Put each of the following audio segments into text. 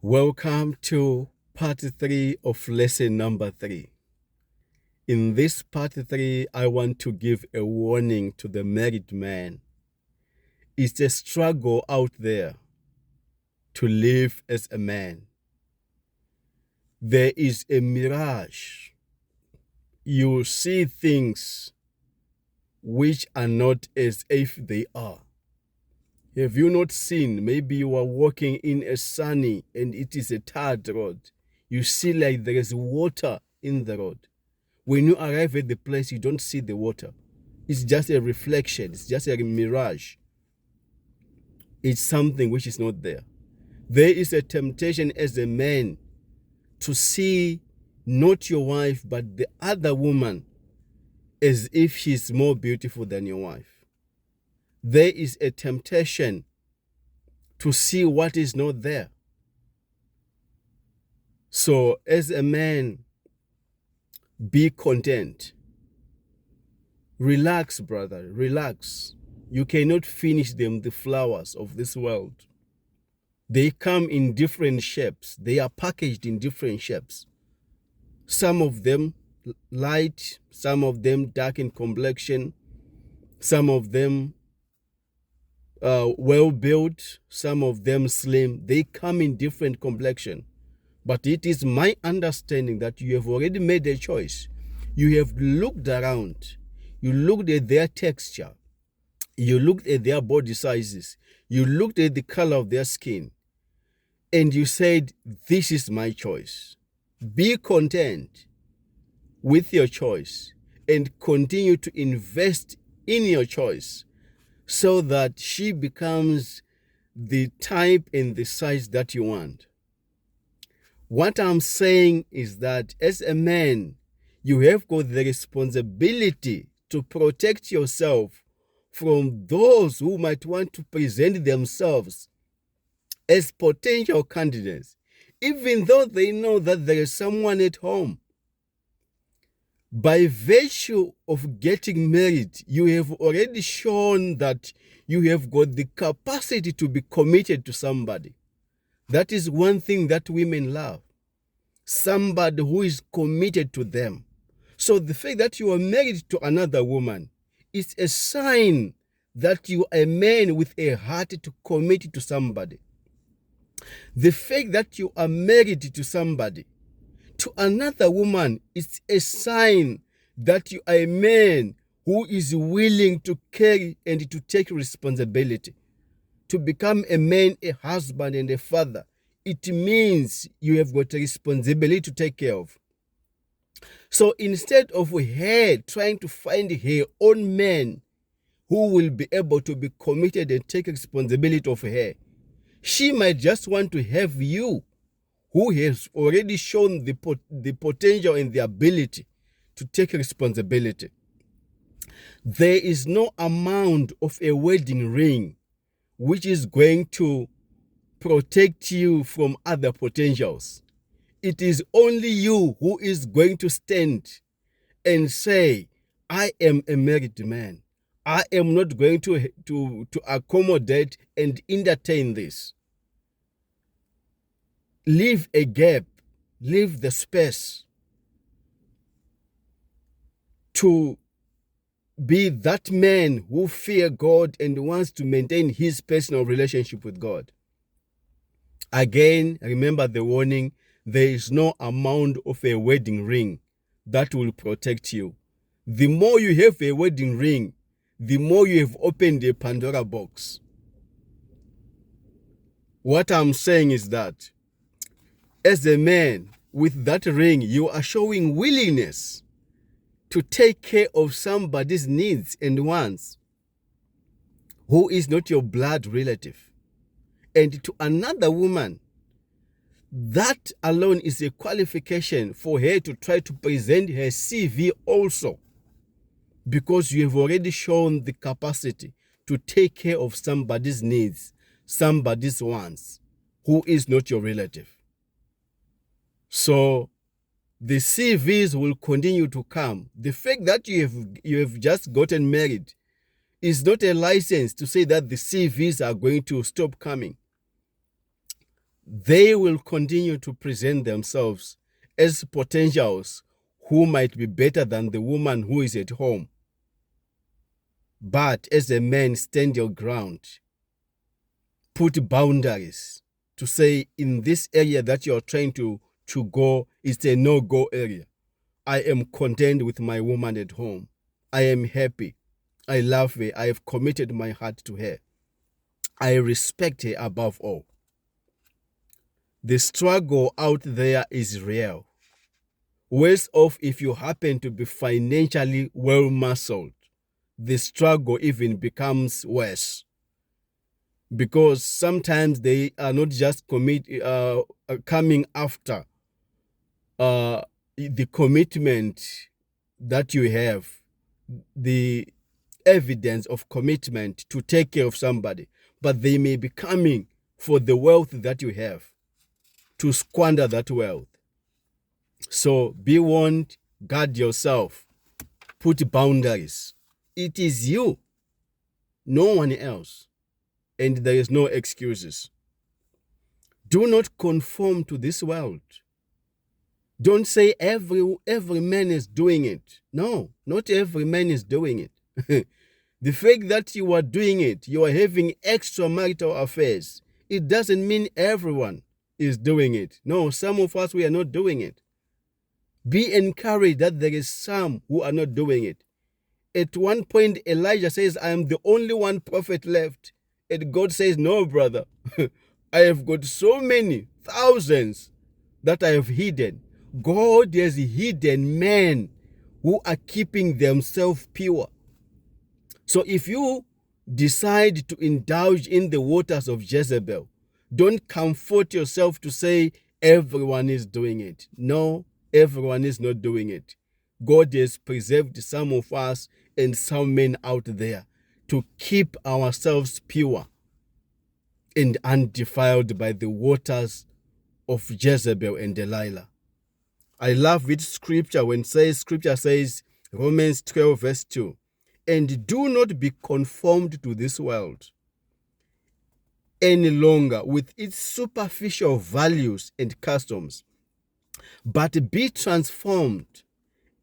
Welcome to part 3 of lesson number 3. In this part 3, I want to give a warning to the married man. It's a struggle out there to live as a man. There is a mirage. You see things which are not as if they are. Have you not seen, maybe you are walking in a sunny and it is a tarred road. You see like there is water in the road. When you arrive at the place, you don't see the water. It's just a reflection. It's just a mirage. It's something which is not there. There is a temptation as a man to see not your wife, but the other woman as if she's more beautiful than your wife. There is a temptation to see what is not there. So as a man, be content. Relax, brother, relax. You cannot finish them, the flowers of this world. They come in different shapes. They are packaged in different shapes. Some of them light, some of them dark in complexion, some of them well-built, some of them slim. They come in different complexion. But it is my understanding that you have already made a choice. You have looked around. You looked at their texture. You looked at their body sizes. You looked at the color of their skin. And you said, this is my choice. Be content with your choice and continue to invest in your choice so that she becomes the type and the size that you want. What I'm saying is that as a man, you have got the responsibility to protect yourself from those who might want to present themselves as potential candidates, even though they know that there is someone at home. By virtue of getting married, you have already shown that you have got the capacity to be committed to somebody. That is one thing that women love. Somebody who is committed to them. So the fact that you are married to another woman is a sign that you are a man with a heart to commit to somebody. The fact that you are married to somebody, to another woman, is a sign that you are a man who is willing to carry and to take responsibility. To become a man, a husband, and a father, it means you have got a responsibility to take care of. So instead of her trying to find her own man who will be able to be committed and take responsibility of her, she might just want to have you, who has already shown the potential and the ability to take responsibility. There is no amount of a wedding ring which is going to protect you from other potentials. It is only you who is going to stand and say, I am a married man. I am not going to accommodate and entertain this. Leave a gap, leave the space to be that man who fears God and wants to maintain his personal relationship with God. Again, remember the warning, there is no amount of a wedding ring that will protect you. The more you have a wedding ring, the more you have opened a Pandora box. What I'm saying is that as a man with that ring, you are showing willingness to take care of somebody's needs and wants who is not your blood relative. And to another woman, that alone is a qualification for her to try to present her CV also, because you have already shown the capacity to take care of somebody's needs, somebody's wants, who is not your relative. So the CVs will continue to come. The fact that you have just gotten married is not a license to say that the CVs are going to stop coming. they will continue to present themselves as potentials who might be better than the woman who is at home. But as a man, stand your ground. Put boundaries to say, in this area that you're trying to go, it's a no-go area. I am content with my woman at home. I am happy. I love her. I have committed my heart to her. I respect her above all. The struggle out there is real. Worse off if you happen to be financially well-muscled. The struggle even becomes worse. Because sometimes they are not just coming after the commitment that you have, the evidence of commitment to take care of somebody, but they may be coming for the wealth that you have, to squander that wealth. So be warned, guard yourself, put boundaries. It is you, no one else, and there is no excuses. Do not conform to this world. Don't say every man is doing it. No, not every man is doing it. The fact that you are doing it, you are having extramarital affairs, it doesn't mean everyone is doing it. No, some of us, we are not doing it. Be encouraged that there is some who are not doing it. At one point, Elijah says, I am the only one prophet left. And God says, no, brother. I have got so many thousands that I have hidden. God has hidden men who are keeping themselves pure. So if you decide to indulge in the waters of Jezebel, don't comfort yourself to say everyone is doing it. No, everyone is not doing it. God has preserved some of us and some men out there to keep ourselves pure and undefiled by the waters of Jezebel and Delilah. I love it scripture when scripture says, Romans 12 verse 2, and do not be conformed to this world any longer with its superficial values and customs, but be transformed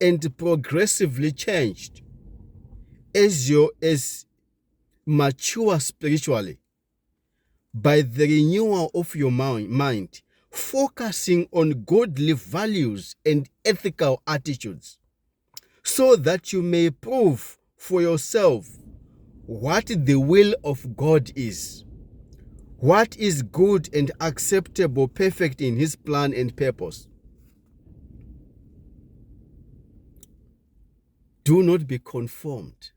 and progressively changed as mature spiritually by the renewal of your mind, focusing on godly values and ethical attitudes, so that you may prove for yourself what the will of God is, what is good and acceptable, perfect in His plan and purpose. Do not be conformed.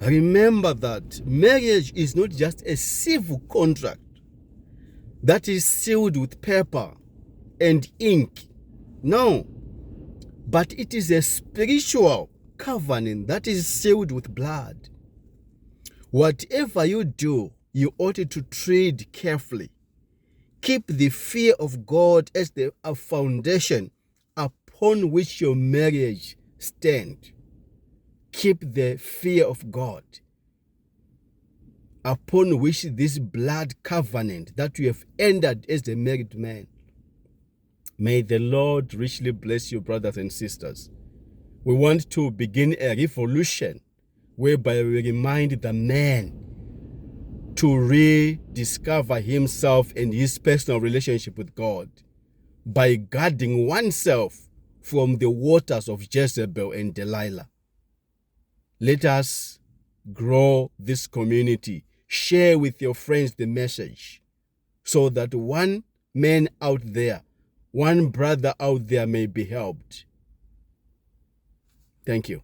Remember that marriage is not just a civil contract that is sealed with paper and ink. No, but it is a spiritual covenant that is sealed with blood. Whatever you do, you ought to tread carefully. Keep the fear of God as the foundation upon which your marriage stands. Keep the fear of God upon which this blood covenant that you have entered as a married man. May the Lord richly bless you, brothers and sisters. We want to begin a revolution whereby we remind the man to rediscover himself and his personal relationship with God by guarding oneself from the waters of Jezebel and Delilah. Let us grow this community. Share with your friends the message so that one man out there, one brother out there may be helped. Thank you.